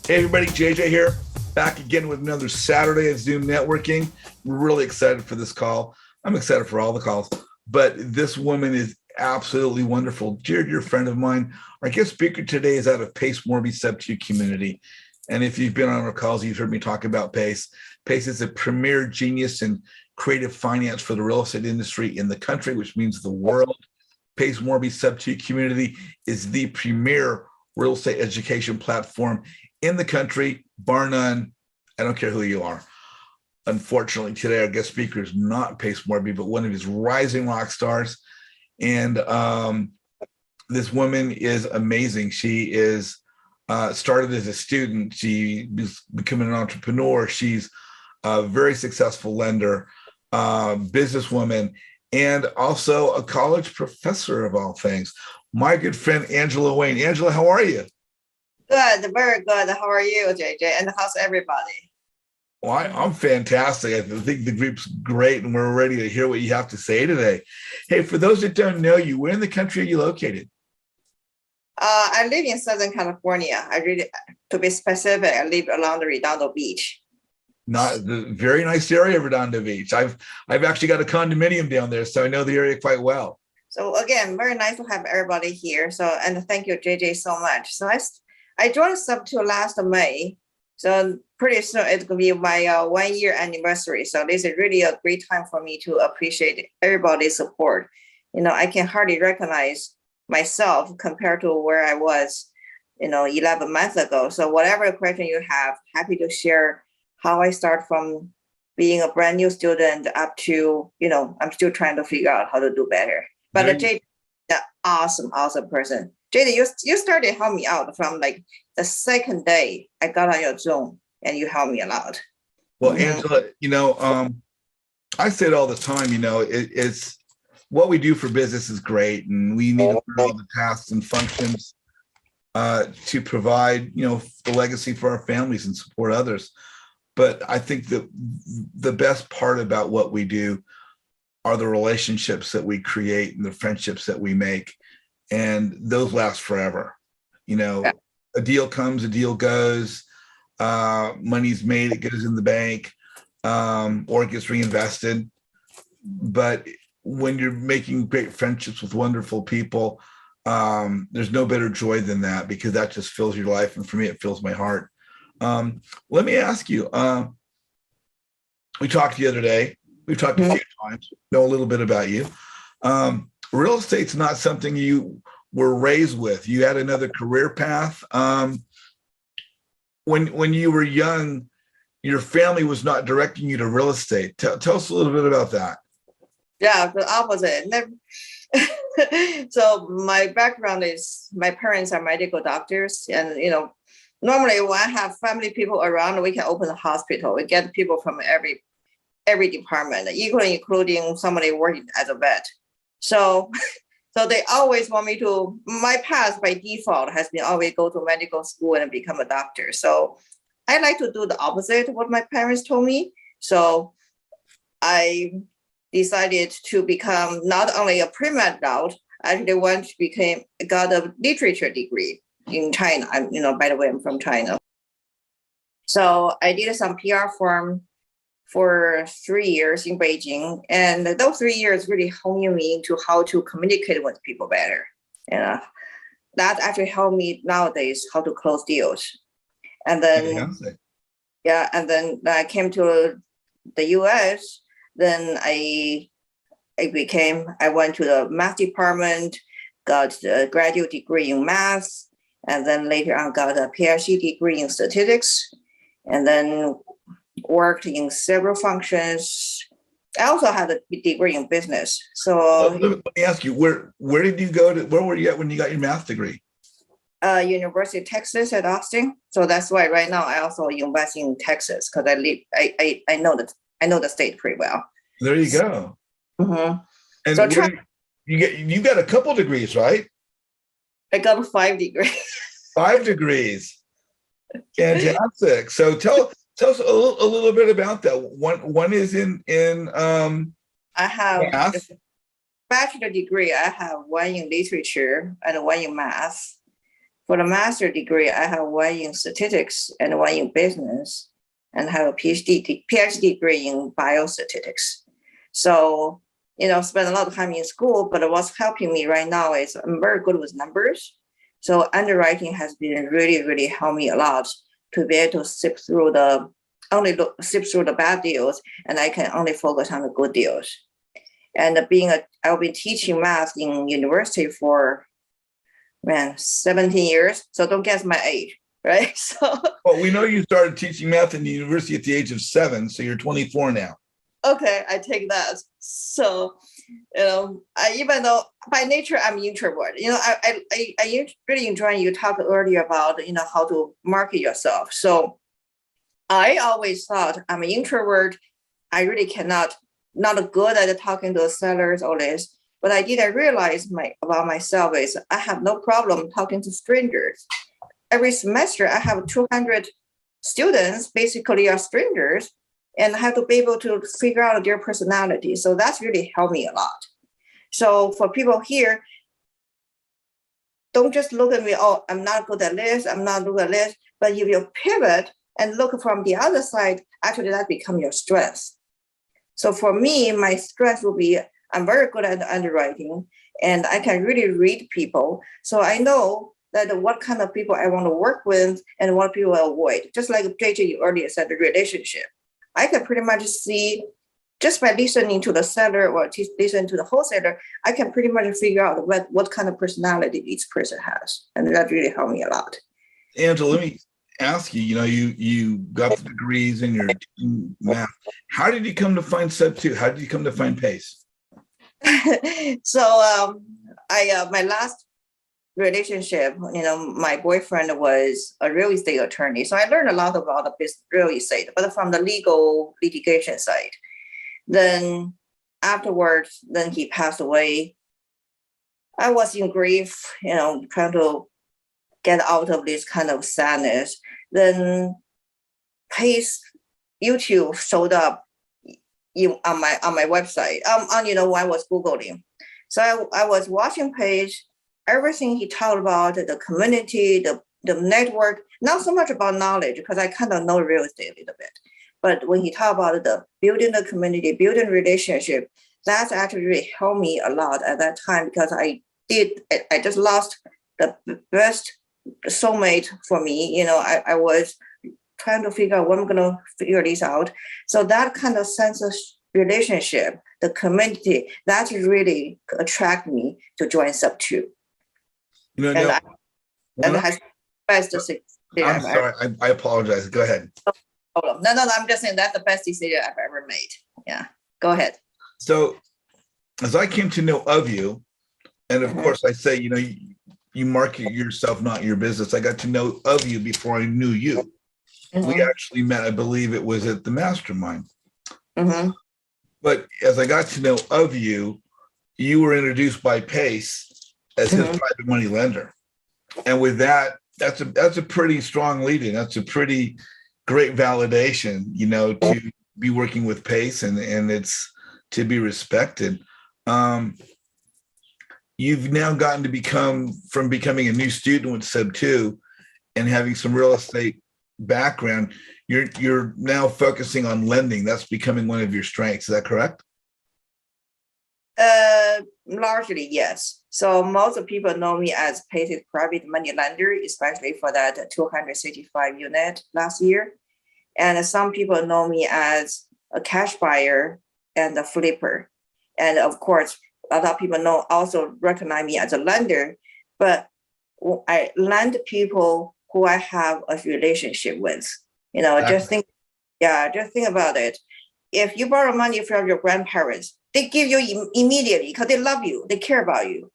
Hey everybody, JJ here, back again with another Saturday of Zoom networking. We're really excited for this call. I'm excited for all the calls, but this woman is absolutely wonderful. Jared, you're a friend of mine. Our guest speaker today is out of Pace Morby Sub2 community. And if you've been on our calls, you've heard me talk about Pace. Pace is a premier genius in creative finance for the real estate industry in the country, which means the world. Pace Morby Sub2 community is the premier real estate education platform in the country, bar none. I don't care who you are. Unfortunately, today our guest speaker is not Pace Morby, but one of his rising rock stars. And this woman is amazing. She is started as a student. She is becoming an entrepreneur. She's a very successful lender, businesswoman, and also a college professor of all things. My good friend, Angela Wayne. Angela, how are you? Good, very good. How are you, JJ? And how's everybody? Well, I'm fantastic. I think the group's great, and we're ready to hear what you have to say today. Hey, for those that don't know you, where in the country are you located? I live in Southern California. To be specific, I live along the Redondo Beach. Not the very nice area of Redondo Beach. I've actually got a condominium down there, so I know the area quite well. So again, very nice to have everybody here. So, and thank you, JJ, so much. So I joined Sub2 last May. So pretty soon it's gonna be my 1 year anniversary. So this is really a great time for me to appreciate everybody's support. You know, I can hardly recognize myself compared to where I was, 11 months ago. So whatever question you have, happy to share how I start from being a brand new student up to, I'm still trying to figure out how to do better. But JJ, the awesome person. JJ, you started help me out from like the second day I got on your Zoom, and you helped me a lot. Well, Angela, I say it all the time. It's what we do for business is great, and we need to learn all the tasks and functions to provide, the legacy for our families and support others. But I think that the best part about what we do are the relationships that we create and the friendships that we make. And those last forever. A deal comes, a deal goes, money's made, it goes in the bank, or it gets reinvested. But when you're making great friendships with wonderful people, there's no better joy than that, because that just fills your life. And for me, it fills my heart. Let me ask you, we talked the other day, we've talked a few times, know a little bit about you. Real estate's not something you were raised with. You had another career path. When you were young, your family was not directing you to real estate. Tell us a little bit about that. Yeah, the opposite. So my background is my parents are medical doctors, and normally when I have family people around, we can open a hospital. We get people from every department, including somebody working as a vet. So they always want me to, my path by default has been always go to medical school and become a doctor. So I like to do the opposite of what my parents told me. So I decided to become not only a pre-med route, I actually got a literature degree in China. By the way, I'm from China. So I did some PR firm for 3 years in Beijing. And those 3 years really honed me into how to communicate with people better. And that actually helped me nowadays how to close deals. And then, and then I came to the US, then I went to the math department, got a graduate degree in math, and then later on got a PhD degree in statistics, and then worked in several functions. I also had a degree in business. So let me ask you, where did you go to? Where were you at when you got your math degree? University of Texas at Austin. So that's why right now I also invest in Texas, because I know the state pretty well. There you go. Mm-hmm. And so you got a couple degrees, right? I got 5 degrees. 5 degrees. Fantastic. So tell us a little bit about that. One is in I have math. a bachelor degree. I have one in literature and one in math. For the master degree, I have one in statistics and one in business, and have a PhD degree in biostatistics. So, spend a lot of time in school, but what's helping me right now is I'm very good with numbers. So underwriting has been really, really helped me a lot to be able to sift through the bad deals, and I can only focus on the good deals. And I've been teaching math in university for 17 years. So don't guess my age, right? So well, we know you started teaching math in the university at the age of 7, so you're 24 now. Okay, I take that. So, even though by nature I'm introvert, I really enjoy you talked earlier about, how to market yourself. So I always thought I'm an introvert. I really not good at talking to sellers, all this. But I didn't realize about myself is I have no problem talking to strangers. Every semester I have 200 students, basically are strangers, and I have to be able to figure out their personality. So that's really helped me a lot. So for people here, don't just look at me, oh, I'm not good at this, I'm not good at this. But if you pivot and look from the other side, actually that becomes your strength. So for me, my strength will be I'm very good at underwriting, and I can really read people. So I know that what kind of people I want to work with and what people I avoid. Just like JJ earlier said, the relationship. I can pretty much see just by listening to the seller or listen to the wholesaler, I can pretty much figure out what kind of personality each person has. And that really helped me a lot. Angela, let me ask you, you got the degrees in your math. How did you come to find Sub2? How did you come to find PACE? So my last relationship, my boyfriend was a real estate attorney. So I learned a lot about the business, real estate, but from the legal litigation side. Then afterwards, then he passed away. I was in grief, trying to get out of this kind of sadness. Then PACE YouTube showed up on my website. When I was Googling. So I was watching PACE. Everything he talked about, the community, the network, not so much about knowledge, because I kind of know real estate a little bit. But when he talked about the building the community, building relationship, that's actually really helped me a lot at that time, because I just lost the best soulmate for me. I was trying to figure out when I'm going to figure this out. So that kind of sense of relationship, the community, that really attracted me to join Sub2. And has best decision. I'm sorry, I apologize. Go ahead. No, I'm just saying that's the best decision I've ever made. Yeah, go ahead. So as I came to know of you, and of course I say, you market yourself, not your business. I got to know of you before I knew you. We actually met, I believe it was at the Mastermind. But as I got to know of you, you were introduced by PACE as his private money lender. And with that, that's a pretty strong lead-in. That's a pretty great validation, to be working with PACE, and it's to be respected. You've now gotten to becoming a new student with Sub2 and having some real estate background, you're now focusing on lending. That's becoming one of your strengths. Is that correct? Largely, yes. So most of people know me as PACE's private money lender, especially for that 265 unit last year. And some people know me as a cash buyer and a flipper. And of course, a lot of people also recognize me as a lender, but I lend people who I have a relationship with. Just think about it. If you borrow money from your grandparents, they give you immediately because they love you, they care about you.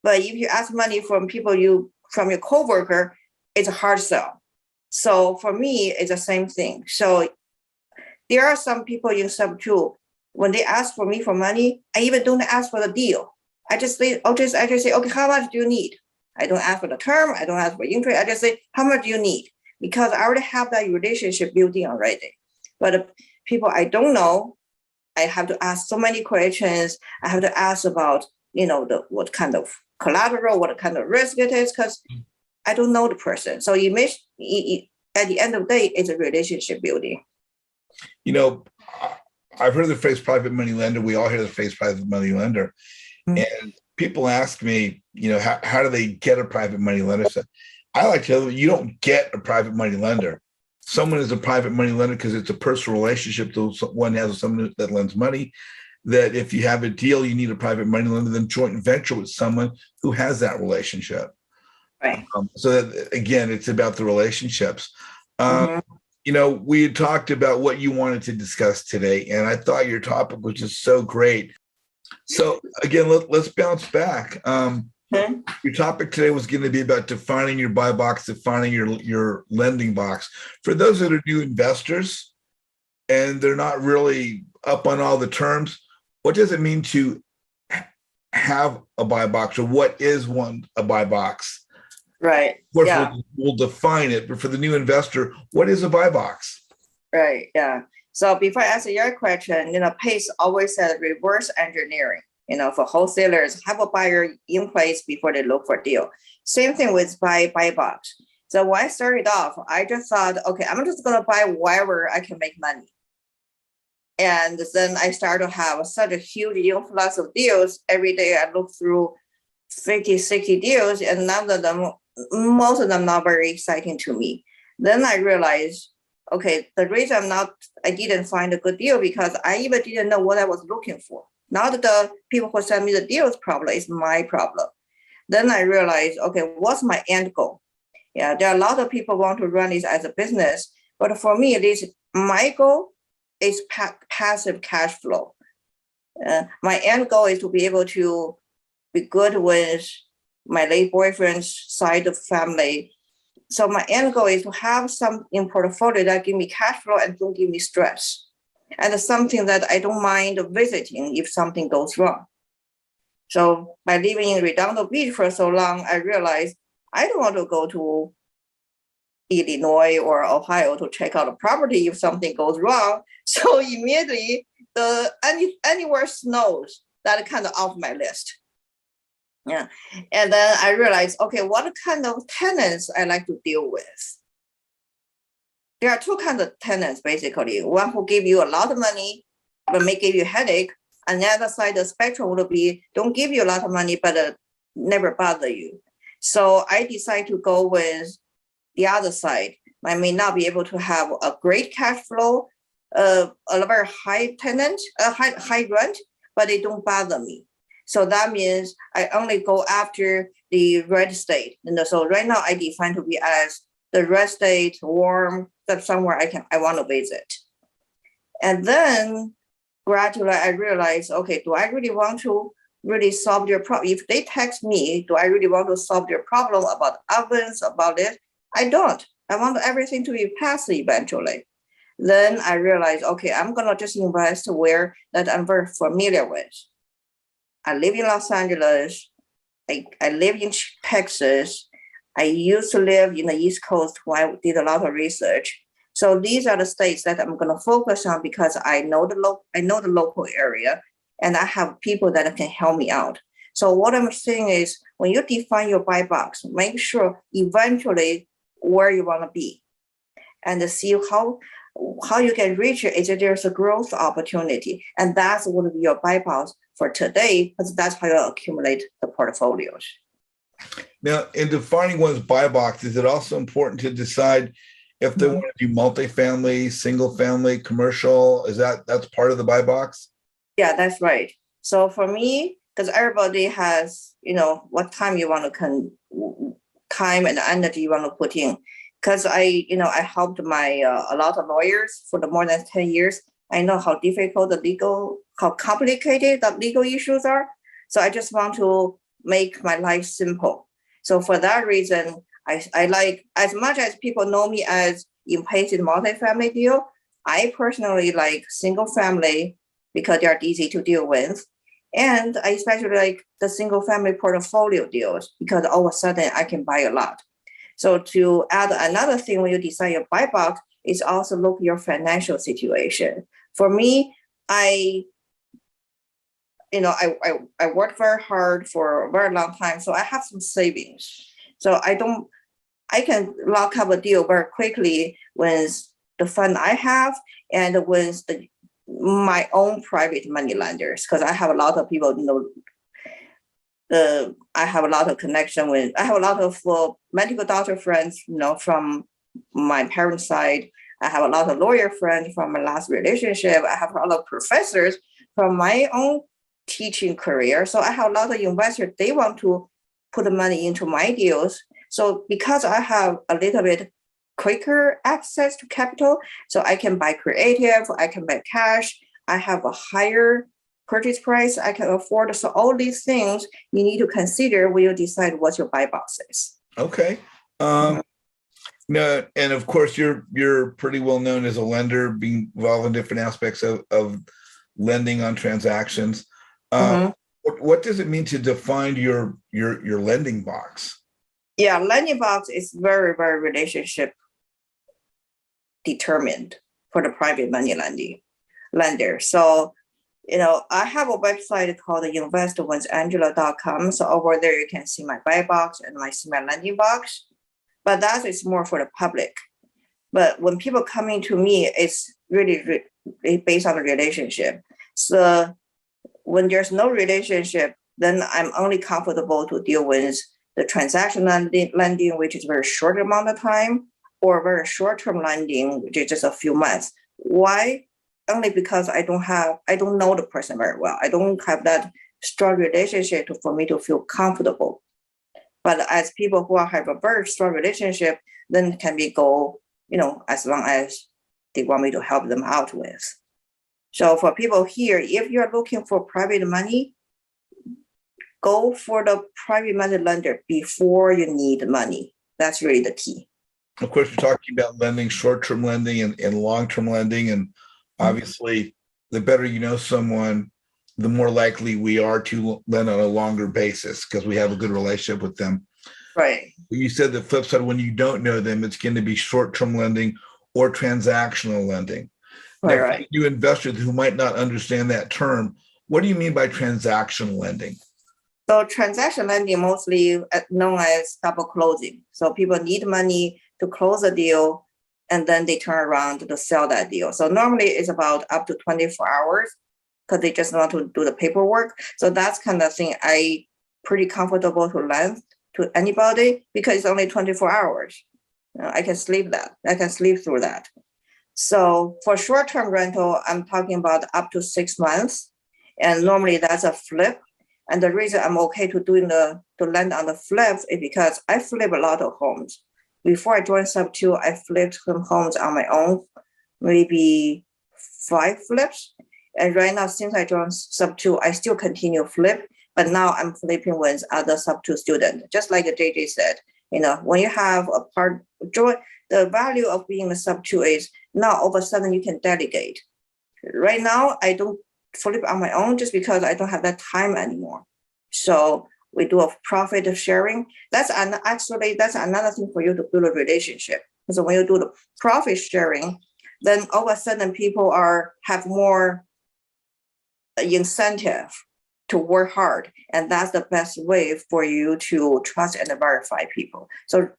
But if you ask money from from your coworker, it's a hard sell. So for me, it's the same thing. So there are some people in Sub2, when they ask for me for money, I even don't ask for the deal. I just say, okay, how much do you need? I don't ask for the term. I don't ask for interest. I just say, how much do you need? Because I already have that relationship building already. But people I don't know, I have to ask so many questions. I have to ask about, what kind of collateral, what kind of risk it is, because I don't know the person. So at the end of the day, it's a relationship building. You know, I've heard the phrase private money lender. We all hear the phrase private money lender. And people ask me, you know, how do they get a private money lender? So I like to tell them, you don't get a private money lender. Someone is a private money lender because it's a personal relationship that one has with someone that lends money. That if you have a deal, you need a private money lender, then joint venture with someone who has that relationship. Right. So that, again, it's about the relationships. Mhm. You know, we had talked about what you wanted to discuss today, and I thought your topic was just so great. So again, let's bounce back. Mhm. Your topic today was going to be about defining your buy box, defining your lending box. For those that are new investors and they're not really up on all the terms, what does it mean to have a buy box, or what is a buy box? Right. Of course, Yeah. we'll define it, but for the new investor, what is a buy box? Right. Yeah. So before I answer your question, Pace always said reverse engineering. For wholesalers, have a buyer in place before they look for a deal. Same thing with buy box. So when I started off, I just thought, okay, I'm just gonna buy wherever I can make money. And then I started to have such a huge influx of deals. Every day I look through 50, 60 deals, and most of them not very exciting to me. Then I realized, okay, the reason I didn't find a good deal because I even didn't know what I was looking for. Not the people who send me the deals problem, it's my problem. Then I realized, okay, what's my end goal? Yeah, there are a lot of people want to run this as a business, but for me, at least my goal is passive cash flow. My end goal is to be able to be good with my late boyfriend's side of family. So my end goal is to have some in portfolio that give me cash flow and don't give me stress. And something that I don't mind visiting if something goes wrong. So by living in Redondo Beach for so long, I realized I don't want to go to Illinois or Ohio to check out a property if something goes wrong. So immediately anywhere snows, that kind of off my list. Yeah. And then I realized, okay, what kind of tenants I like to deal with? There are two kinds of tenants, basically. One who give you a lot of money, but may give you a headache. And the other side of the spectrum would be, don't give you a lot of money, but never bother you. So I decided to go with the other side. I may not be able to have a great cash flow, a very high tenant, high rent, but they don't bother me. So that means I only go after the red state. And so right now I define to be as the red state, warm, that's somewhere I want to visit. And then gradually I realized, okay, do I really want to really solve their problem? If they text me, do I really want to solve their problem about ovens, about it? I don't. I want everything to be passive eventually. Then I realized, okay, I'm gonna just invest where that I'm very familiar with. I live in Los Angeles. I live in Texas. I used to live in the East Coast when I did a lot of research. So these are the states that I'm going to focus on because I know the local area, and I have people that can help me out. So what I'm saying is, when you define your buy box, make sure eventually where you want to be, and see how you can reach it. Is there's a growth opportunity, and that's what will be your buy box for today, because that's how you accumulate the portfolios. Now, in defining one's buy box, is it also important to decide if they want to do multifamily, single family, commercial? That's part of the buy box? Yeah, that's right. So for me, because everybody has, what time you want to time and energy you want to put in. Because I helped a lot of lawyers for the more than 10 years. I know how difficult how complicated the legal issues are. So I just want to make my life simple. So for that reason, I like, as much as people know me as impatient multifamily deal, I personally like single family because they are easy to deal with. And I especially like the single family portfolio deals because all of a sudden I can buy a lot. So to add another thing when you decide your buy box is also look at your financial situation. For me, I worked very hard for a very long time, so I have some savings. So I don't I can lock up a deal very quickly with the fund I have and with my own private money lenders, because I have a lot of people, I have a lot of connection with, I have a lot of medical doctor friends, from my parents' side. I have a lot of lawyer friends from my last relationship. I have a lot of professors from my own teaching career. So I have a lot of investors, they want to put the money into my deals. So because I have a little bit quicker access to capital, so I can buy creative, I can buy cash, I have a higher purchase price I can afford. So all these things you need to consider when you decide what your buy box is. Okay. No, and of course you're pretty well known as a lender, being involved in different aspects of lending on transactions. What does it mean to define your lending box? Yeah, lending box is very, very relationship determined for the private money lender. So, I have a website called investorwithangela.com. So over there you can see my buy box and see my lending box. But that is more for the public. But when people coming to me, it's really based on the relationship. So when there's no relationship, then I'm only comfortable to deal with the transaction lending, which is very short amount of time, or very short-term lending, which is just a few months. Why? Only because I don't know the person very well. I don't have that strong relationship for me to feel comfortable. But as people who have a very strong relationship, then can be go, as long as they want me to help them out with. So for people here, if you're looking for private money, go for the private money lender before you need money. That's really the key. Of course, you're talking about lending, short-term lending and long-term lending. And obviously, the better you know someone, the more likely we are to lend on a longer basis because we have a good relationship with them. Right. You said the flip side, when you don't know them, it's going to be short-term lending or transactional lending. Now, Right. for you investors who might not understand that term, what do you mean by transactional lending? So transaction lending mostly known as double closing. So people need money to close a deal, and then they turn around to sell that deal. So normally it's about up to 24 hours because they just want to do the paperwork. So that's kind of thing I pretty comfortable to lend to anybody because it's only 24 hours. I can sleep that. I can sleep through that. So for short-term rental, I'm talking about up to 6 months. And normally that's a flip. And the reason I'm okay to lend on the flip is because I flip a lot of homes. Before I joined Sub2, I flipped some homes on my own, maybe 5 flips. And right now, since I joined Sub2, I still continue flip, but now I'm flipping with other Sub2 students. Just like JJ said, when you have a part, the value of being a Sub2 is now all of a sudden you can delegate. Right now, I don't flip on my own just because I don't have that time anymore. So we do a profit sharing. That's another thing for you to build a relationship. So when you do the profit sharing, then all of a sudden people have more incentive to work hard. And that's the best way for you to trust and verify people. So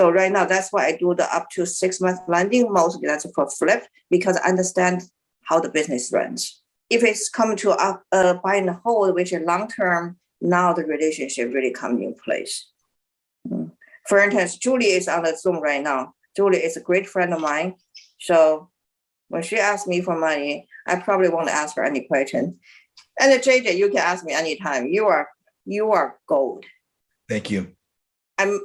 right now, that's why I do the up to 6 month lending. Mostly that's for flip because I understand how the business runs. If it's come to buy and hold, which is long term, now the relationship really comes in place. For instance, Julie is on the Zoom right now. Julie is a great friend of mine. So when she asks me for money, I probably won't ask her any question. And JJ, you can ask me anytime. You are gold. Thank you.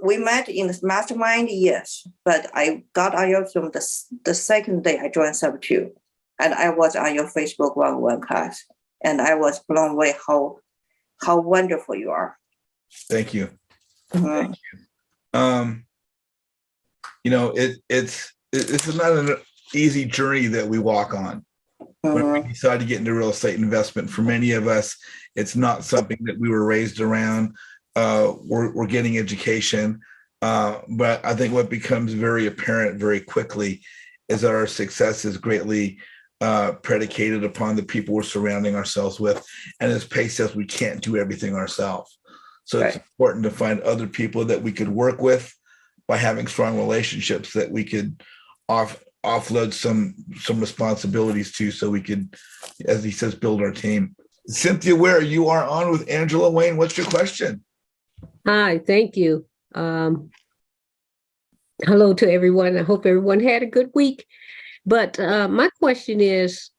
We met in the mastermind, yes, but I got on your Zoom the second day I joined Sub2, and I was on your Facebook one-on-one class, and I was blown away how wonderful you are. Thank you. Mm-hmm. Thank you. It's not an easy journey that we walk on. When we decide to get into real estate investment, for many of us, it's not something that we were raised around. We're getting education, but I think what becomes very apparent very quickly is that our success is greatly predicated upon the people we're surrounding ourselves with. And as Pace says, we can't do everything ourselves. So it's important to find other people that we could work with by having strong relationships that we could offload some responsibilities to, so we could, as he says, build our team. Cynthia Ware, you are on with Angela Wayne. What's your question? Hi, thank you. Hello to everyone. I hope everyone had a good week. But my question is,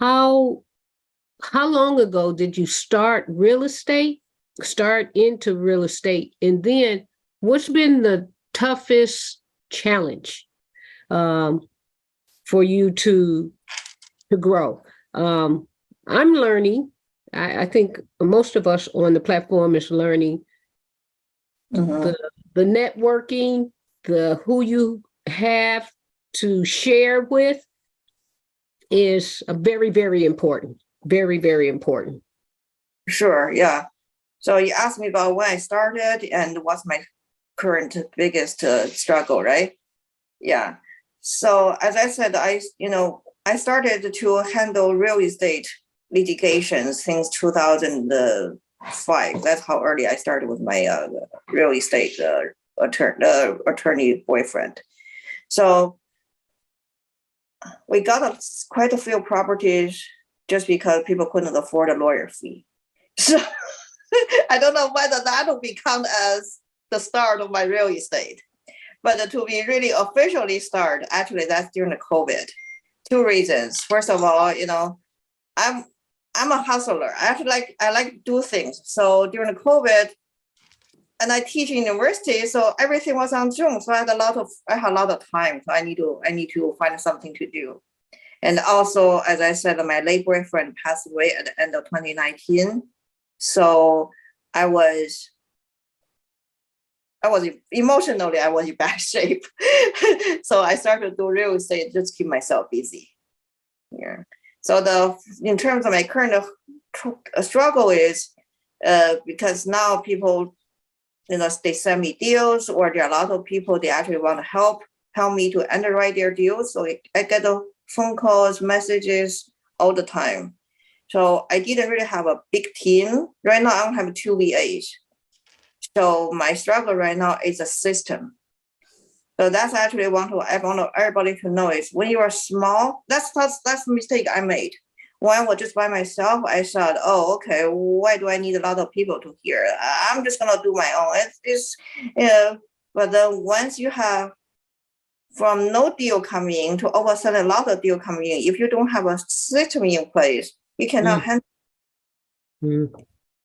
how long ago did you start into real estate? And then what's been the toughest challenge for you to grow? I'm learning. I think most of us on the platform is learning the networking, who you have to share with is very, very important. Very, very important. Sure, yeah. So you asked me about when I started and what's my current biggest struggle, right? Yeah. So as I said, I started to handle real estate litigation since 2005. That's how early I started with my real estate attorney boyfriend. So we got quite a few properties just because people couldn't afford a lawyer fee. So I don't know whether that will become as the start of my real estate. But to be really officially start, actually, that's during the COVID. Two reasons. First of all, I'm a hustler. I like to do things. So during the COVID, and I teach in university, so everything was on Zoom. So I had a lot of time. So I need to find something to do. And also, as I said, my late boyfriend passed away at the end of 2019. So I was emotionally, I was in bad shape. So I started to do real estate, just keep myself busy. Yeah. So in terms of my current struggle is because now people, they send me deals, or there are a lot of people, they actually want to help me to underwrite their deals. So I get the phone calls, messages all the time. So I didn't really have a big team. Right now, I don't have 2 VAs. So my struggle right now is a system. So that's actually I want everybody to know is when you are small, that's the mistake I made. When I was just by myself, I thought, oh, okay, why do I need a lot of people to hear? I'm just gonna do my own. But then once you have from no deal coming in to all of a sudden a lot of deal coming in, if you don't have a system in place, you cannot handle.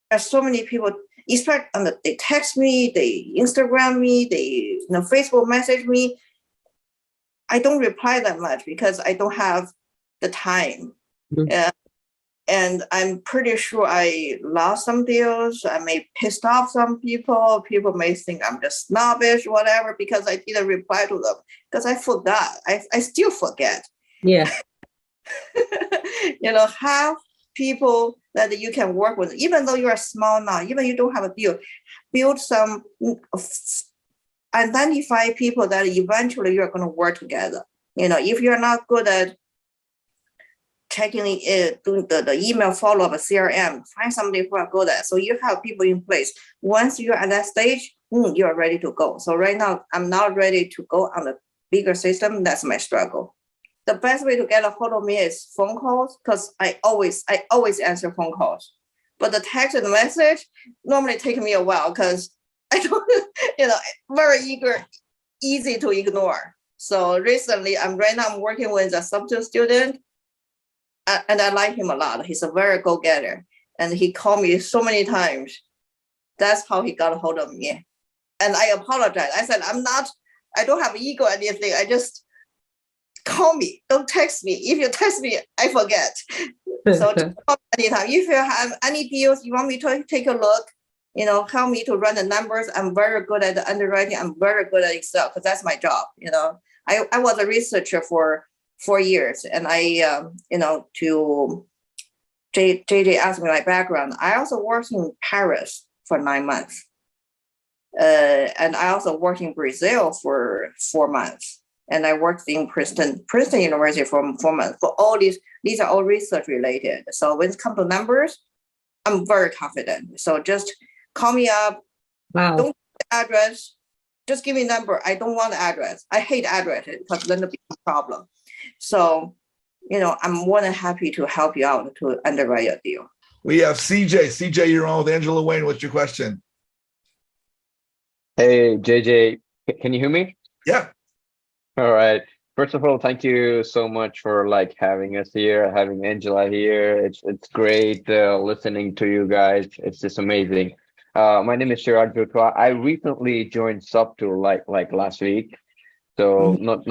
There's so many people. They text me, they Instagram me, they Facebook message me. I don't reply that much because I don't have the time. And I'm pretty sure I lost some deals. I may pissed off some people. People may think I'm just snobbish, whatever, because I didn't reply to them because I forgot. I still forget. Yeah. Have people that you can work with, even though you are small now, even you don't have a deal, build some, identify people that eventually you're going to work together. If you're not good at checking doing the email follow-up, CRM, find somebody who are good at. So you have people in place. Once you're at that stage, you are ready to go. So right now, I'm not ready to go on a bigger system. That's my struggle. The best way to get a hold of me is phone calls, because I always answer phone calls. But the text and the message normally take me a while because I don't, very easy to ignore. So recently, I'm working with a substitute student, and I like him a lot. He's a very go-getter, and he called me so many times. That's how he got a hold of me. And I apologize. I said, I don't have ego or anything. I just call me. Don't text me. If you text me, I forget. So just call me anytime. If you have any deals you want me to take a look, help me to run the numbers. I'm very good at the underwriting. I'm very good at Excel because that's my job. I was a researcher for 4 years, and to JJ asked me my background. I also worked in Paris for 9 months. And I also worked in Brazil for 4 months. And I worked in Princeton University for 4 months. For all these are all research related. So when it comes to numbers, I'm very confident. So just Call me up. Wow. Don't address. Just give me a number. I don't want the address. I hate addresses because then it becomes a problem. So, I'm more than happy to help you out to underwrite your deal. We have CJ. CJ, you're on with Angela Wayne. What's your question? Hey, JJ, can you hear me? Yeah. All right. First of all, thank you so much for having us here, having Angela here. It's great listening to you guys. It's just amazing. My name is Chirag Jutwa. I recently joined Subtool like last week, so not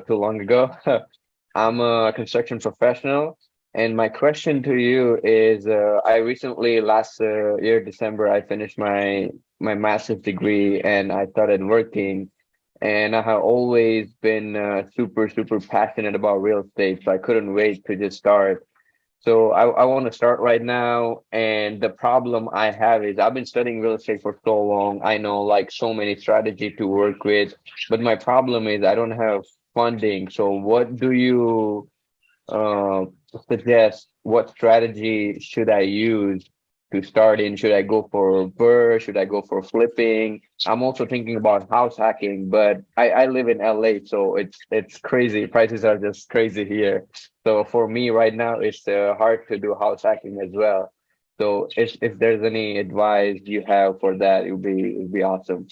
too long ago. I'm a construction professional, and my question to you is: I recently last year December I finished my master's degree, and I started working. And I have always been super passionate about real estate, so I couldn't wait to just start. So I want to start right now. And the problem I have is I've been studying real estate for so long. I know so many strategy to work with, but my problem is I don't have funding. So what do you suggest? What strategy should I use to start in? Should I go for BRRRR? Should I go for flipping? I'm also thinking about house hacking, but I live in LA, so it's crazy. Prices are just crazy here. So for me right now, it's hard to do house hacking as well. So if there's any advice you have for that, it'd be awesome.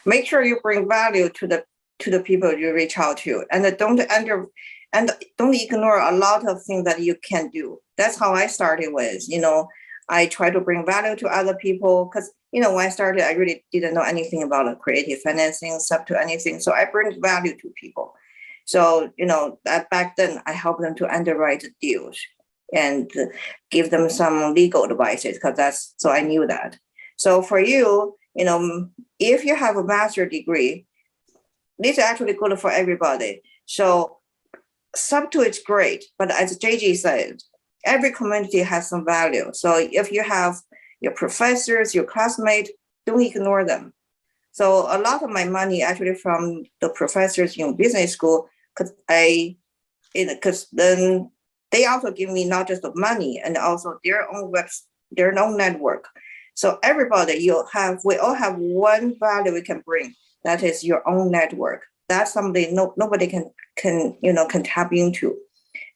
Make sure you bring value to the people you reach out to, and don't ignore a lot of things that you can do. That's how I started with, I try to bring value to other people because, when I started, I really didn't know anything about creative financing, Subtool anything. So I bring value to people. So, that back then I helped them to underwrite deals and give them some legal advices so I knew that. So for you, if you have a master's degree, this is actually good for everybody. So Subtool is great, but as JJ said, every community has some value. So if you have your professors, your classmates, don't ignore them. So a lot of my money actually from the professors in business school, because then they also give me not just the money and also their own network. So everybody we all have one value we can bring. That is your own network. That's something nobody can tap into.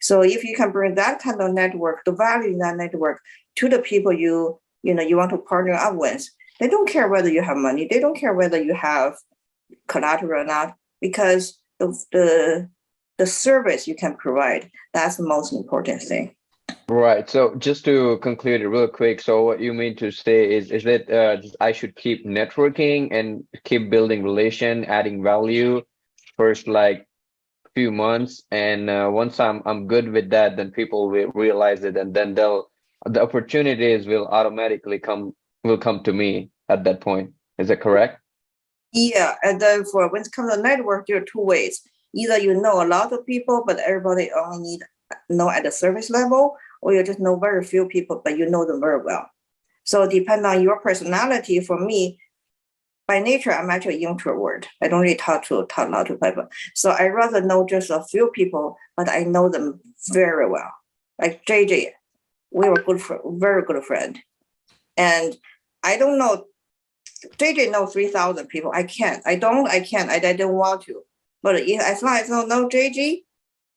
So if you can bring that kind of network, the value in that network to the people you want to partner up with, they don't care whether you have money. They don't care whether you have collateral or not, because the service you can provide, that's the most important thing. Right. So just to conclude it real quick, so what you mean to say is that I should keep networking and keep building relation, adding value first, few months, and once I'm good with that, then people will realize it, and then the opportunities will automatically come to me at that point. Is that correct? Yeah, and then when it comes to network, there are two ways. Either you know a lot of people, but everybody only know at the service level, or you just know very few people, but you know them very well. So depending on your personality, for me, by nature, I'm actually an introvert. I don't really talk a lot to people. So I rather know just a few people, but I know them very well. Like JJ, we were very good friend. And I don't know, JJ knows 3,000 people. I can't. I don't want to. But as long as I know JJ,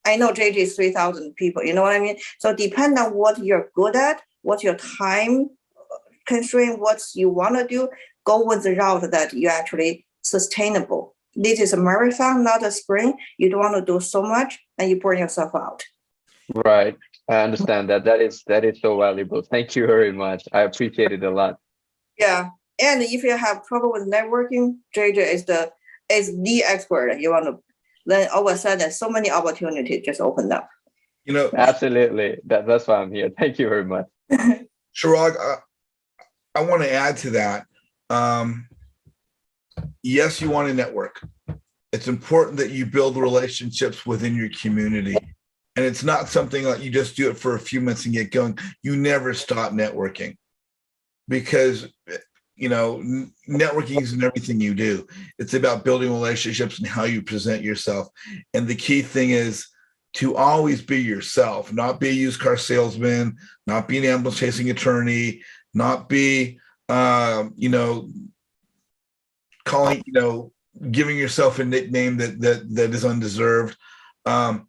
I know JJ is 3,000 people. You know what I mean? So depending on what you're good at, what's your time constraint, what you want to do, go with the route that you actually sustainable. This is a marathon, not a sprint. You don't want to do so much and you burn yourself out. Right. I understand that. That is so valuable. Thank you very much. I appreciate it a lot. Yeah. And if you have trouble with networking, JJ is the expert. You want to, then all of a sudden so many opportunities just open up. Absolutely. That's why I'm here. Thank you very much. Chirag, I want to add to that. Yes, you want to network. It's important that you build relationships within your community. And it's not something like you just do it for a few months and get going. You never stop networking, because networking is in everything you do. It's about building relationships and how you present yourself. And the key thing is to always be yourself, not be a used car salesman, not be an ambulance chasing attorney, not be you know, calling, you know, giving yourself a nickname that is undeserved. But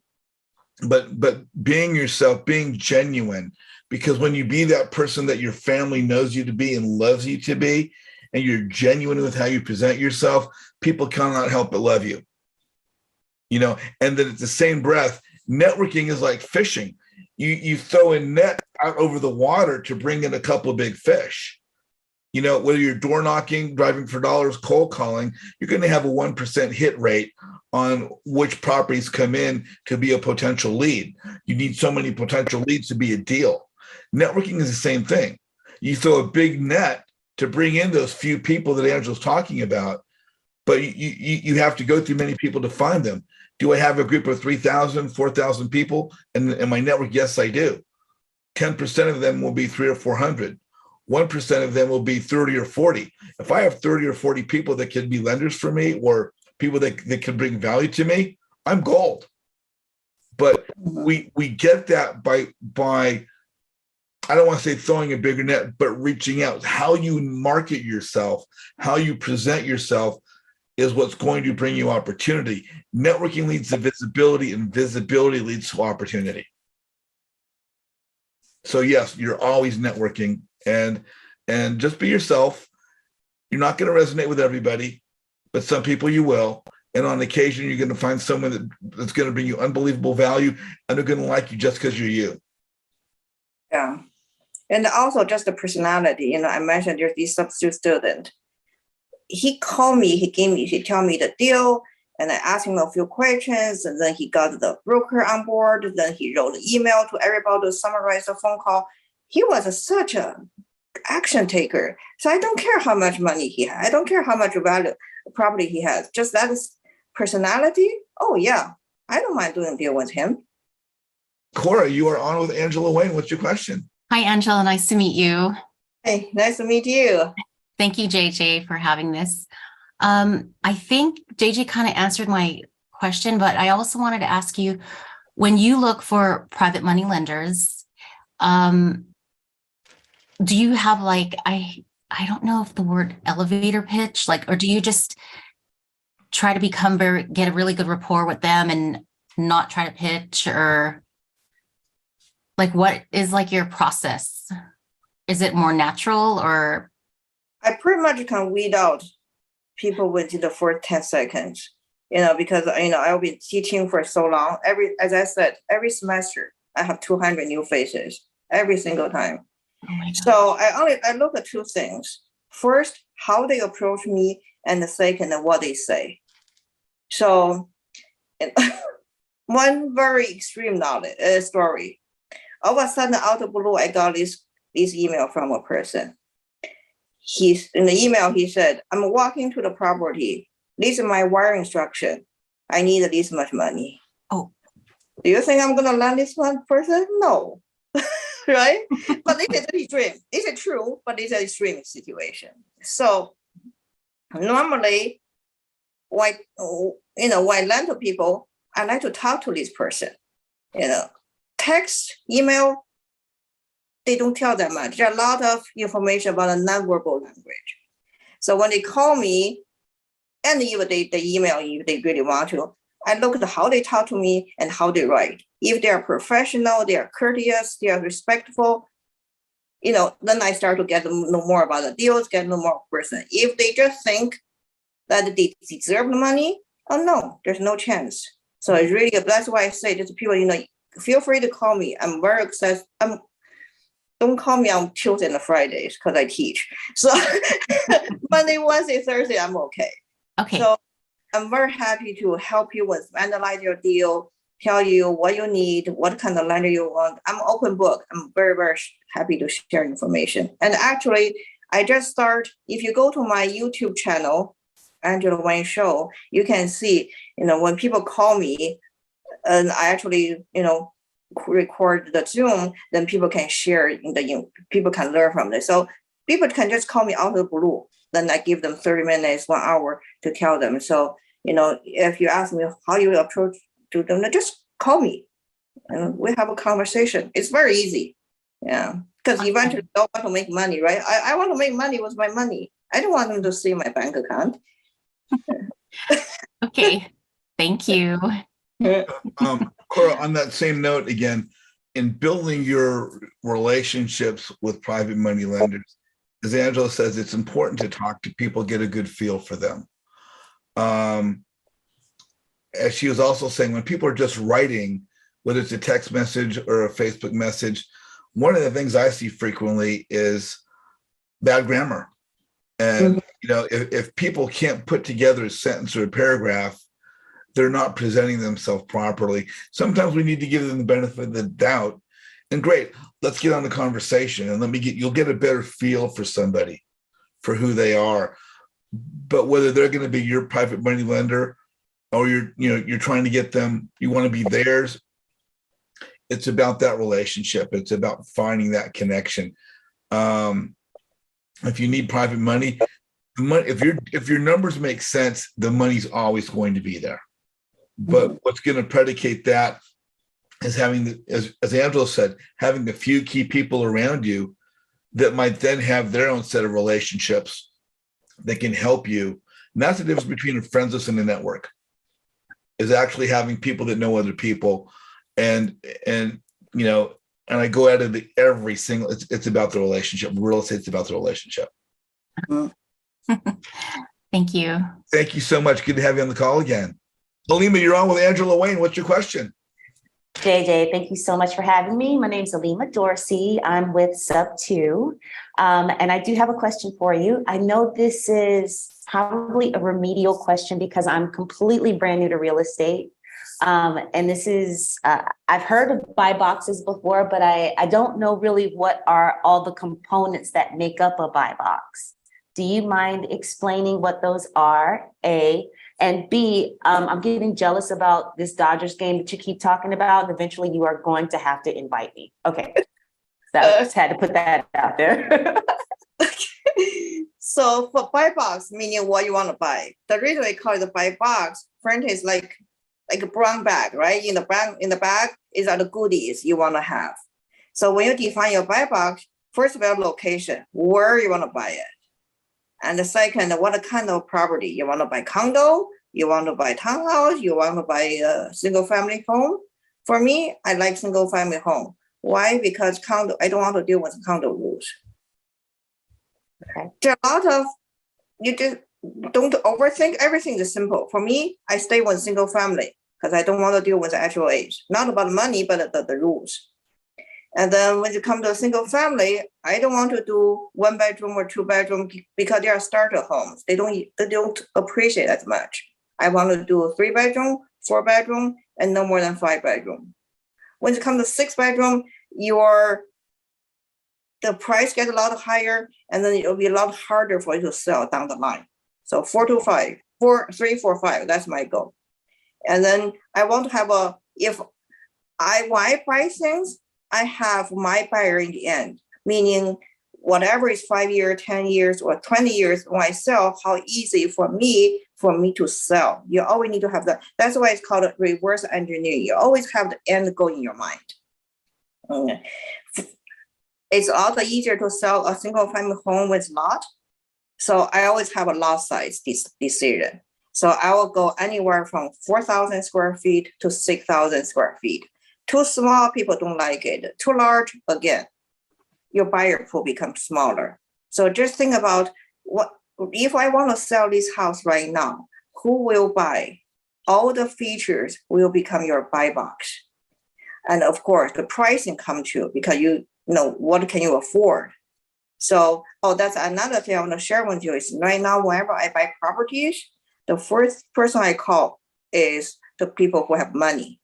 being yourself, being genuine, because when you be that person that your family knows you to be and loves you to be, and you're genuine with how you present yourself, people cannot help but love you. You know, and then at the same breath, networking is like fishing. You throw a net out over the water to bring in a couple of big fish. You know, whether you're door knocking, driving for dollars, cold calling, you're going to have a 1% hit rate on which properties come in to be a potential lead. You need so many potential leads to be a deal. Networking is the same thing. You throw a big net to bring in those few people that Angela's talking about, but you have to go through many people to find them. Do I have a group of 3,000, 4,000 people in my network? Yes, I do. 10% of them will be 300 or 400. 1% of them will be 30 or 40. If I have 30 or 40 people that can be lenders for me, or people that can bring value to me, I'm gold. But we get that by I don't want to say throwing a bigger net, but reaching out. How you market yourself, how you present yourself is what's going to bring you opportunity. Networking leads to visibility, and visibility leads to opportunity. So yes, you're always networking, and just be yourself. You're not going to resonate with everybody, but some people you will. And on occasion, you're going to find someone that's going to bring you unbelievable value, and they're going to like you just because you're you. Yeah. And also just the personality. You know, I mentioned there's this substitute student. He called me, he told me the deal, and I asked him a few questions, and then he got the broker on board. Then he wrote an email to everybody to summarize the phone call. He was such a action taker. So I don't care how much money he has. I don't care how much value property he has. Just that is personality. Oh yeah, I don't mind doing a deal with him. Cora, you are on with Angela Wayne. What's your question? Hi, Angela. Nice to meet you. Hey, nice to meet you. Thank you, JJ, for having this. I think JJ kind of answered my question, but I also wanted to ask you, when you look for private money lenders, do you have like, I don't know if the word elevator pitch, like, or do you just try to get a really good rapport with them and not try to pitch, or like, what is like your process? Is it more natural, or? I pretty much can weed out people within the first 10 seconds, you know, because, you know, I've been teaching for so long. As I said, every semester I have 200 new faces every single time. Oh my God. So I look at two things. First, how they approach me, and the second, what they say. So one very extreme story. All of a sudden, out of the blue, I got this email from a person. In the email, he said, I'm walking to the property. This is my wire instruction. I need this much money. Oh. Do you think I'm going to land this one person? No. Right? But this is extreme. This is true, but it's an extreme situation. So normally, when I lend to people, I like to talk to this person. You know, text, email, they don't tell that much. There are a lot of information about a nonverbal language. So when they call me, and even they email if they really want to, I look at how they talk to me and how they write. If they are professional, they are courteous, they are respectful, you know, then I start to get to know more about the deals, get to know more person. If they just think that they deserve the money, oh no, there's no chance. So it's really, that's why I say to people, you know, feel free to call me. I'm very excited. Don't call me on Tuesday and Fridays because I teach. So Monday, Wednesday, Thursday, I'm okay. Okay. So I'm very happy to help you with analyze your deal, tell you what you need, what kind of lender you want. I'm open book. I'm very, very happy to share information. And actually, I just start, if you go to my YouTube channel, Angela Wayne Show, you can see, you know, when people call me, and I actually, you know, record the Zoom, then people can share people can learn from this. So people can just call me out of the blue. Then I give them 30 minutes, 1 hour to tell them. So, you know, if you ask me how you approach to them, just call me and we have a conversation. It's very easy. Yeah. Because because eventually they don't want to make money, right? I want to make money with my money. I don't want them to see my bank account. Okay. Thank you. Cora, on that same note, again, in building your relationships with private money lenders, as Angela says, it's important to talk to people, get a good feel for them. As she was also saying, when people are just writing, whether it's a text message or a Facebook message, one of the things I see frequently is bad grammar. And if people can't put together a sentence or a paragraph, they're not presenting themselves properly. Sometimes we need to give them the benefit of the doubt. And great, let's get on the conversation and you'll get a better feel for somebody, for who they are. But whether they're going to be your private money lender or you're trying to get them, you want to be theirs. It's about that relationship. It's about finding that connection. If you need private money, if your numbers make sense, the money's always going to be there. But what's going to predicate that is having, as Angela said, having a few key people around you that might then have their own set of relationships that can help you. And that's the difference between a friends list and a network, is actually having people that know other people. And I go at it every single, it's about the relationship. Real estate's about the relationship. Thank you. Thank you so much. Good to have you on the call again. Halima, you're on with Angela Wayne. What's your question? JJ, thank you so much for having me. My name's Halima Dorsey. I'm with Sub2. And I do have a question for you. I know this is probably a remedial question because I'm completely brand new to real estate. And this is, I've heard of buy boxes before, but I don't know really what are all the components that make up a buy box. Do you mind explaining what those are, A? And B, I'm getting jealous about this Dodgers game that you keep talking about, and eventually you are going to have to invite me. Okay, so I just had to put that out there. So for buy box, meaning what you want to buy. The reason we call it the buy box, frankly, is like a brown bag, right? In the bag is all the goodies you want to have. So when you define your buy box, first of all, location, where you want to buy it. And the second, what kind of property? You want to buy condo, you want to buy townhouse, you want to buy a single family home. For me, I like single family home. Why? Because condo, I don't want to deal with condo rules. Okay. There are a lot of, you just don't overthink. Everything is simple. For me, I stay with single family because I don't want to deal with the actual age. Not about money, but the rules. And then when you come to a single family, I don't want to do 1 bedroom or 2 bedroom because they are starter homes. They don't appreciate as much. I want to do a 3 bedroom, 4 bedroom, and no more than 5 bedroom. When you come to 6 bedroom, the price gets a lot higher, and then it'll be a lot harder for you to sell down the line. So 4 to 5, 3, 4, 5. That's my goal. And then I want to have when I buy things, I have my buyer in the end, meaning whatever is 5 years, 10 years, or 20 years when I sell, how easy for me to sell. You always need to have that. That's why it's called reverse engineering. You always have the end goal in your mind. It's also easier to sell a single family home with lot. So I always have a lot size decision. So I will go anywhere from 4,000 square feet to 6,000 square feet. Too small, people don't like it. Too large, again, your buyer pool becomes smaller. So just think about what if I want to sell this house right now, who will buy? All the features will become your buy box. And of course, the pricing comes to because you know what can you afford. So, that's another thing I want to share with you is right now, whenever I buy properties, the first person I call is the people who have money.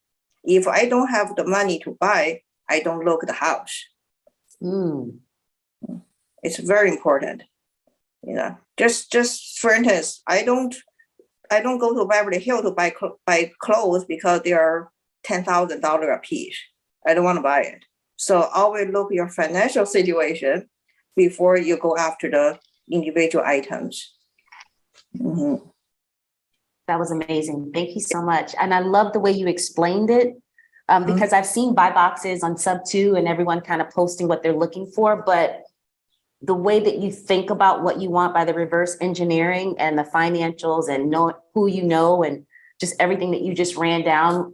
If I don't have the money to buy, I don't look at the house. It's very important. Just for instance, I don't go to Beverly Hills to buy clothes because they are $10,000 a piece. I don't want to buy it. So always look at your financial situation before you go after the individual items. That was amazing. Thank you so much. And I love the way you explained it. because I've seen buy boxes on Sub2 and everyone kind of posting what they're looking for, but the way that you think about what you want by the reverse engineering and the financials and know who you know and just everything that you just ran down,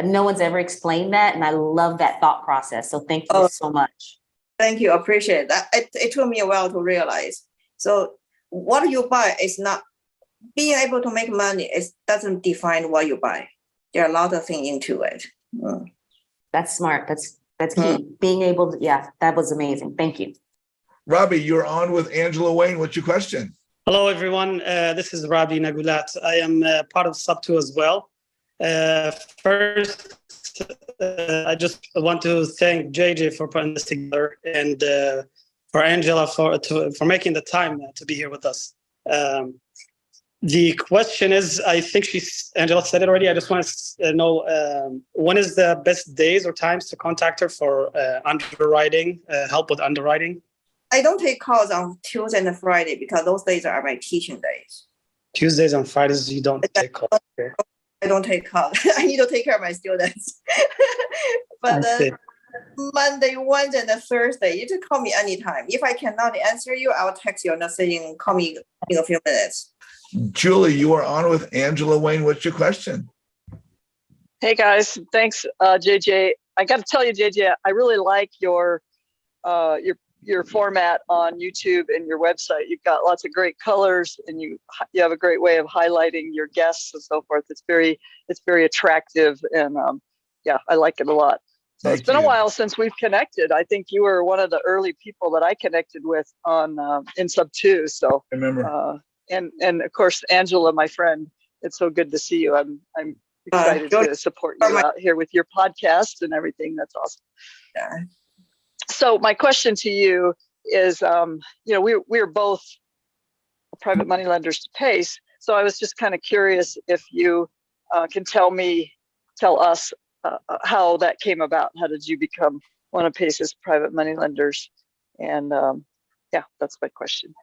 no one's ever explained that, and I love that thought process. So thank you so much. Thank you. Appreciate that. It took me a while to realize. So what you buy is not being able to make money. It doesn't define what you buy. There are a lot of things into it. That's smart. That's key. Being able to, yeah, that was amazing. Thank you. Robbie, you're on with Angela Wayne. What's your question? Hello, everyone. This is Rabi Nagulat. I am part of Sub2 as well. First, I just want to thank JJ for putting this together and for Angela for making the time to be here with us. The question is, I think Angela said it already. I just want to know when is the best days or times to contact her for underwriting, help with underwriting? I don't take calls on Tuesday and Friday because those days are my teaching days. Tuesdays and Fridays, you don't take calls. Okay. I don't take calls. I need to take care of my students. But Monday, Wednesday, and Thursday, you can call me anytime. If I cannot answer you, I'll text you and saying, call me in a few minutes. Julie, you are on with Angela Wayne. What's your question? Hey guys, thanks, JJ. I got to tell you, JJ, I really like your format on YouTube and your website. You've got lots of great colors, and you have a great way of highlighting your guests and so forth. It's very attractive, and yeah, I like it a lot. So it's been a while since we've connected. I think you were one of the early people that I connected with on in Sub2. So I remember. And of course, Angela, my friend, it's so good to see you. I'm excited to support you out here with your podcast and everything. That's awesome. Yeah. So my question to you is, we're both private money lenders to PACE. So I was just kind of curious if you can tell us how that came about. How did you become one of PACE's private money lenders? And yeah, that's my question.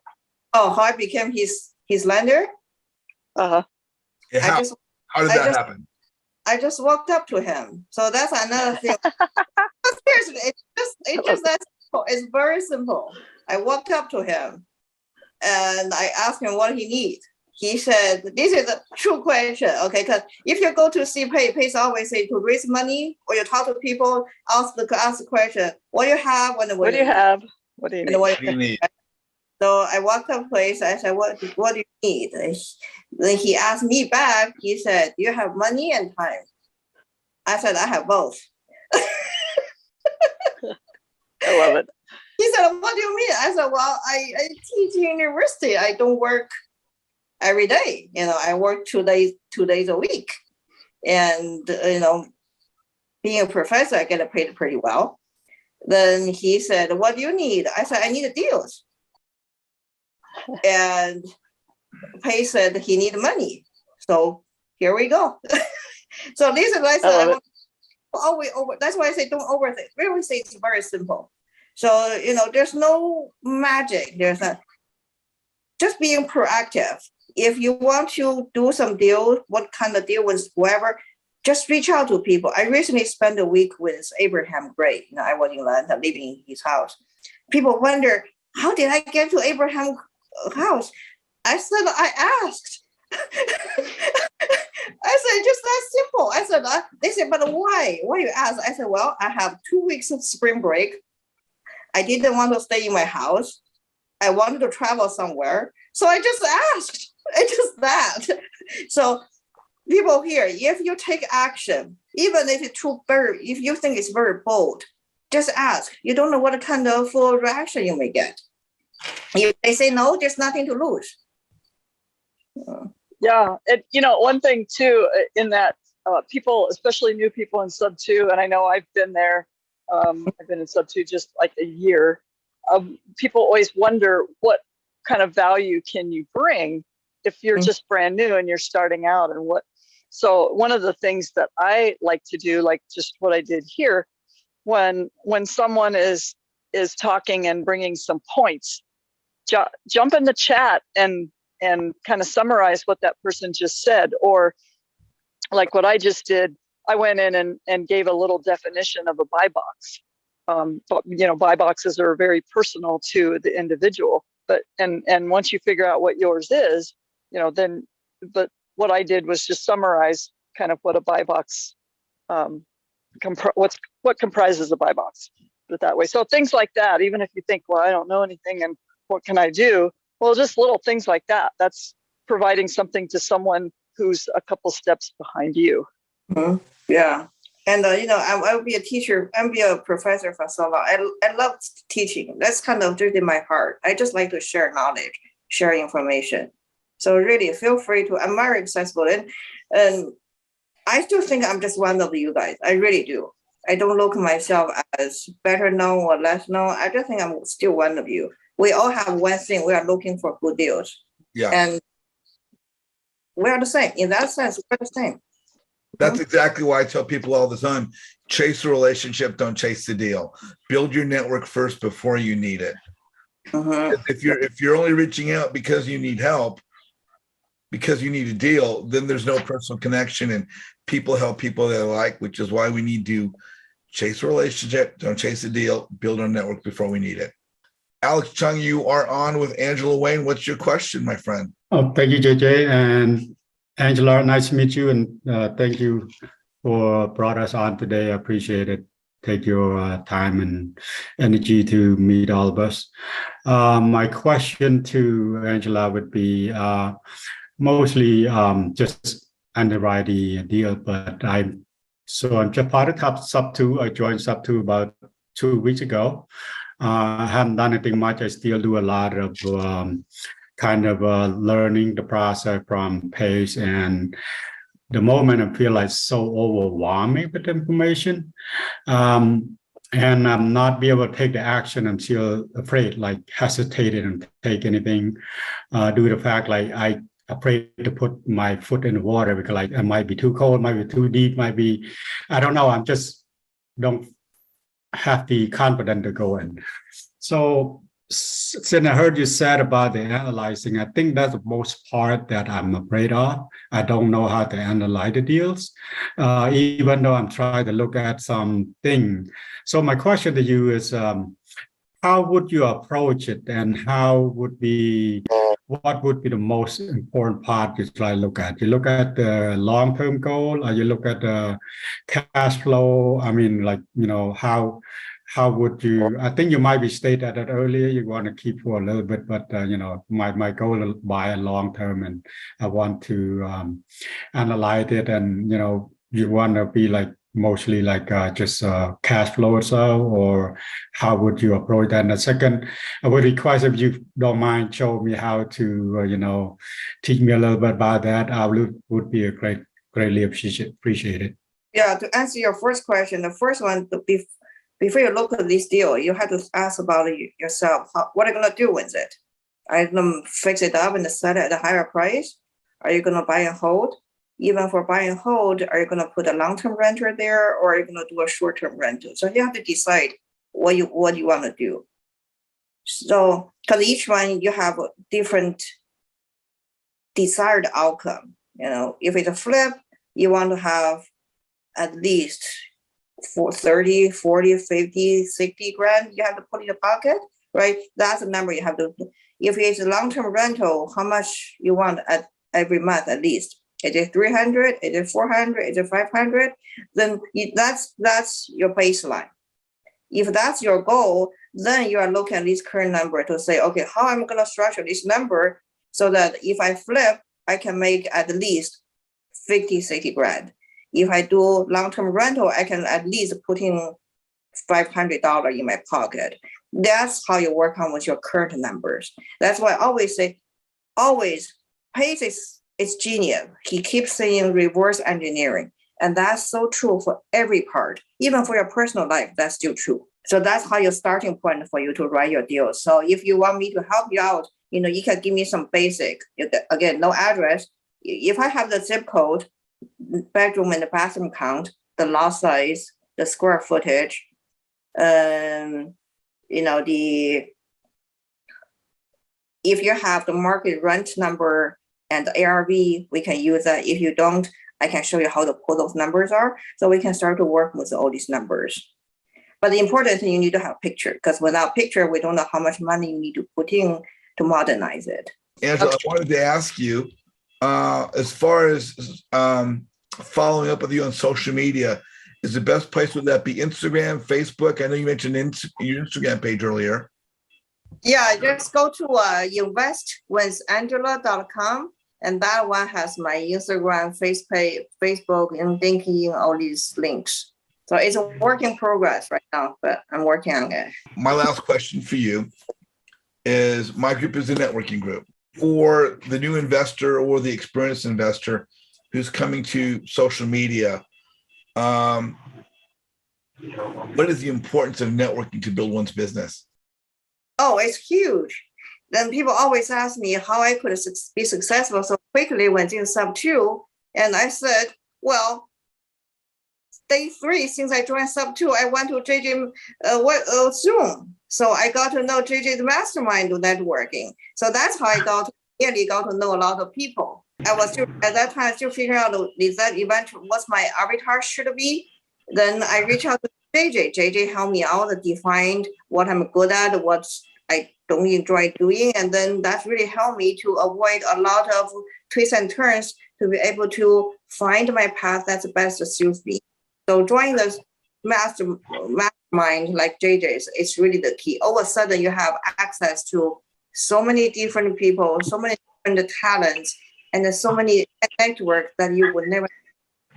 Oh, how I became his lender? Yeah, how did that happen? I just walked up to him. So that's another thing. Seriously, it's just that simple. It's very simple. I walked up to him and I asked him what he needs. He said, this is a true question, okay? Because if you go to see PACE always say to raise money or you talk to people, ask the question, what do you have? What do you have? What do you need? So I walked up place. I said, what do you need? Then he asked me back. He said, do you have money and time? I said, I have both. I love it. He said, what do you mean? I said, well, I teach in university. I don't work every day. I work 2 days a week. And, being a professor, I get paid pretty well. Then he said, what do you need? I said, I need deals. And PACE said he needed money. So here we go. So this is like that's why I say don't overthink. Really say it's very simple. So there's no magic. There's just being proactive. If you want to do some deal, what kind of deal with whoever, just reach out to people. I recently spent a week with Abraham Gray. I was in Atlanta, living in his house. People wonder, how did I get to Abraham house? I said, I asked. I said, just that simple. I said, they said, but why? Why you ask? I said, well, I have 2 weeks of spring break. I didn't want to stay in my house. I wanted to travel somewhere. So I just asked. It's just that. So people here, if you take action, even if it's if you think it's very bold, just ask. You don't know what kind of reaction you may get. If they say no, there's nothing to lose. Yeah, one thing too in that people, especially new people in Sub2, and I know I've been there. I've been in Sub2 just like a year. People always wonder what kind of value can you bring if you're just brand new and you're starting out, and what. So one of the things that I like to do, like just what I did here, when someone is talking and bringing some points, jump in the chat and kind of summarize what that person just said, or like what I just did, I went in and gave a little definition of a buy box. But buy boxes are very personal to the individual. But and once you figure out what yours is, then. But what I did was just summarize kind of what a buy box, what comprises a buy box. Put it that way. So things like that. Even if you think, well, I don't know anything, and what can I do? Well, just little things like that. That's providing something to someone who's a couple steps behind you. Mm-hmm. Yeah. And, I will be a teacher. I'll be a professor for so long. I love teaching. That's kind of really my heart. I just like to share knowledge, share information. So really feel free to, I'm very accessible. And I still think I'm just one of you guys. I really do. I don't look myself as better known or less known. I just think I'm still one of you. We all have one thing. We are looking for good deals. Yeah. And we are the same. In that sense, we're the same. That's exactly why I tell people all the time, chase the relationship, don't chase the deal. Build your network first before you need it. Mm-hmm. If you're only reaching out because you need help, because you need a deal, then there's no personal connection, and people help people they like, which is why we need to chase a relationship, don't chase a deal, build our network before we need it. Alex Chung, you are on with Angela Wayne. What's your question, my friend? Oh, thank you, JJ. And Angela, nice to meet you. And thank you for brought us on today. I appreciate it. Take your time and energy to meet all of us. My question to Angela would be mostly just underwrite the deal, but I'm just part of Sub2. I joined Sub2 about 2 weeks ago. I haven't done anything much. I still do a lot of learning the process from Pace, and the moment I feel like so overwhelming with information, and I'm not be able to take the action. I'm still afraid, like hesitated and take anything due to the fact like I afraid to put my foot in the water because like it might be too cold, might be too deep, might be, I don't know. I'm just don't have the confidence to go in. So since I heard you said about the analyzing, I think that's the most part that I'm afraid of. I don't know how to analyze the deals, even though I'm trying to look at something. So my question to you is, how would you approach it, and what would be the most important part you try to look at? You look at the long-term goal, or you look at the cash flow? I mean, like, how would you, I think you might be stated that earlier, you want to keep for a little bit, but my goal is buy a long-term, and I want to analyze it, and you want to be like mostly like just cash flow or so, or how would you approach that? And the second, I would request if you don't mind show me how to teach me a little bit about that. I would be greatly appreciated. Yeah, to answer your first question, the first one, before you look at this deal, you have to ask about it yourself. What are you going to do with it? Are you going to fix it up and sell it at a higher price? Are you going to buy and hold? Even for buy and hold, are you going to put a long-term renter there, or are you going to do a short-term rental? So you have to decide what you want to do. So, because each one you have a different desired outcome. If it's a flip, you want to have at least for 30, 40, 50, 60 grand you have to put in your pocket, right? That's the number you have to. If it's a long-term rental, how much you want at every month at least? Is it 300? Is it 400? Is it 500? Then that's your baseline. If that's your goal, then you are looking at this current number to say, okay, how am I going to structure this number so that if I flip, I can make at least 50, 60 grand. If I do long-term rental, I can at least put in $500 in my pocket. That's how you work on with your current numbers. That's why I always say, Pace is genius. He keeps saying reverse engineering. And that's so true for every part. Even for your personal life, that's still true. So that's how your starting point for you to write your deal. So if you want me to help you out, you can give me some basic, again, no address. If I have the zip code, bedroom and the bathroom count, the lot size, the square footage, if you have the market rent number and the ARV, we can use that. If you don't, I can show you how to pull those numbers are, so we can start to work with all these numbers. But the important thing, you need to have picture, because without picture, we don't know how much money you need to put in to modernize it. Angela, I wanted to ask you, as far as following up with you on social media, is the best place, would that be Instagram, Facebook? I know you mentioned your Instagram page earlier. Yeah, just go to investwithangela.com, and that one has my Instagram, Facebook, and LinkedIn, all these links. So it's a work in progress right now, but I'm working on it. My last question for you is, my group is a networking group. For the new investor or the experienced investor who's coming to social media, what is the importance of networking to build one's business? Oh, it's huge. Then people always ask me how I could be successful so quickly when in sub 2. And I said, well, day 3, since I joined sub 2, I went to JJ Zoom. So I got to know JJ's mastermind networking. So that's how I really got to know a lot of people. I was still, at that time, still figuring out is that event, what my avatar should be. Then I reached out to JJ. JJ helped me out to define what I'm good at, what I don't enjoy doing. And then that really helped me to avoid a lot of twists and turns to be able to find my path that's best suits me. So joining the mastermind like JJ's, it's really the key. All of a sudden, you have access to so many different people, so many different talents, and there's so many networks that you would never.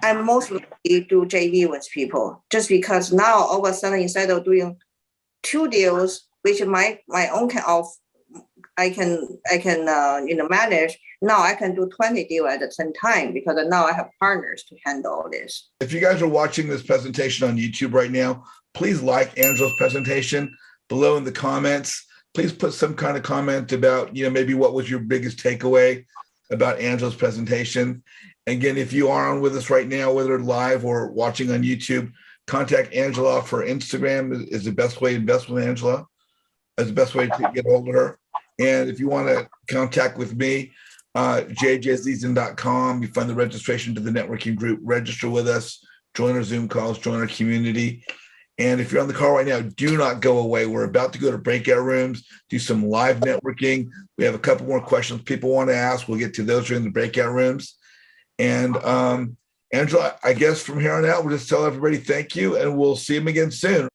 I'm most likely to do JV with people, just because now all of a sudden, instead of doing 2 deals, which my own I can manage. Now I can do 20 deals at the same time, because now I have partners to handle all this. If you guys are watching this presentation on YouTube right now, please like Angela's presentation below in the comments. Please put some kind of comment about, maybe what was your biggest takeaway about Angela's presentation. Again, if you are on with us right now, whether live or watching on YouTube, contact Angela for Instagram is the best way to invest with Angela. Is the best way to get hold of her. And if you want to contact with me, jjazizan.com, you find the registration to the networking group, register with us, join our Zoom calls, join our community. And if you're on the call right now, do not go away. We're about to go to breakout rooms, do some live networking. We have a couple more questions people want to ask. We'll get to those during the breakout rooms. And Angela, I guess from here on out, we'll just tell everybody thank you, and we'll see them again soon.